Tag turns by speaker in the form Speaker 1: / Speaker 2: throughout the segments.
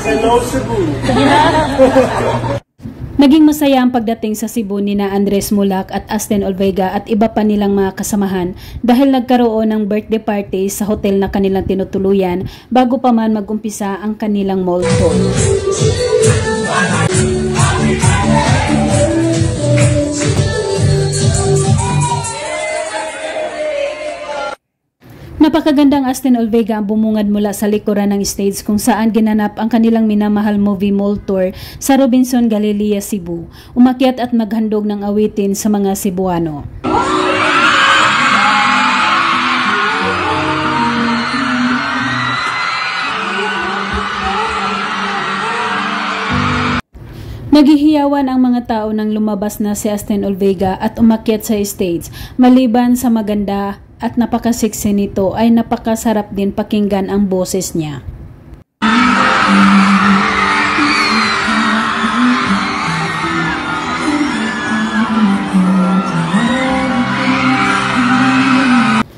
Speaker 1: Hello, Cebu.
Speaker 2: Naging masaya ang pagdating sa Cebu ni na Andres Mulak at Astin Olvega at iba pa nilang mga kasamahan dahil nagkaroon ng birthday party sa hotel na kanilang tinutuluyan bago pa man mag-umpisa ang kanilang mall tour. Napakagandang Astin Olvega ang bumungad mula sa likuran ng stage kung saan ginanap ang kanilang minamahal movie mall tour sa Robinson Galleria, Cebu. Umakyat at maghandog ng awitin sa mga Cebuano. Naghihiyawan ang mga tao nang lumabas na si Astin Olvega at umakyat sa stage. Maliban sa maganda at napakasiksi nito ay napakasarap din pakinggan ang boses niya.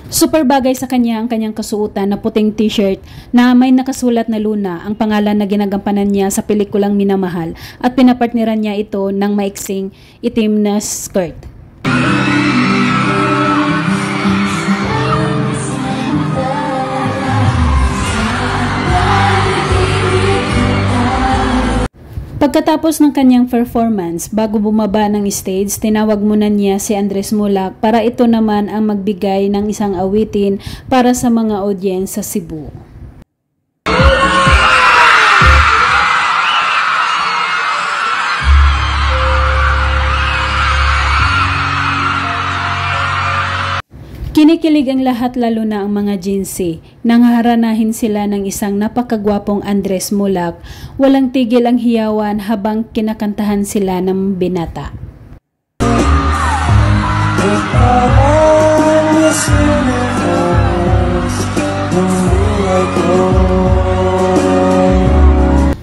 Speaker 2: Super bagay sa kanya ang kanyang kasuotan na puting t-shirt na may nakasulat na Luna, ang pangalan na ginagampanan niya sa pelikulang Minamahal, at pinapartneran niya ito ng maiksing itim na skirt. Pagkatapos ng kanyang performance, bago bumaba ng stage, tinawag muna niya si Andres Mulak para ito naman ang magbigay ng isang awitin para sa mga audience sa Cebu. Kinikilig ang lahat, lalo na ang mga Gen Z. Nang haranahin sila ng isang napakagwapong Andres Mulak, walang tigil ang hiyawan habang kinakantahan sila ng binata.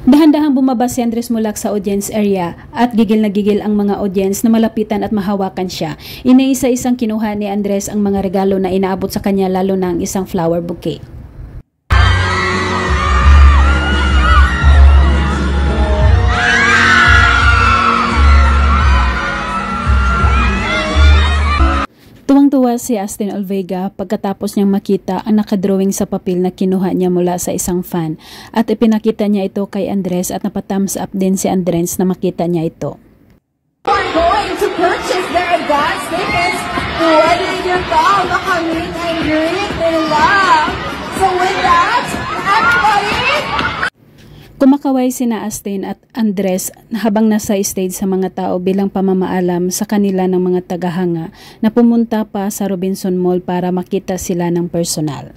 Speaker 2: Dahan-dahang bumaba si Andres Mulak sa audience area at gigil na gigil ang mga audience na malapitan at mahawakan siya. Inaisa-isang kinuha ni Andres ang mga regalo na inaabot sa kanya, lalo na ang isang flower bouquet. Tuwang-tuwa si Astin Olvega pagkatapos niyang makita ang nakadrawing sa papel na kinuha niya mula sa isang fan, at ipinakita niya ito kay Andres at napathumbs up din si Andres na makita niya ito.
Speaker 3: We're going to purchase their advance tickets to wedding your call, makamit and greet in love. So with that, everybody!
Speaker 2: Kumakaway sina Astin at Andres habang nasa stage sa mga tao bilang pamamaalam sa kanila ng mga tagahanga na pumunta pa sa Robinson Mall para makita sila ng personal.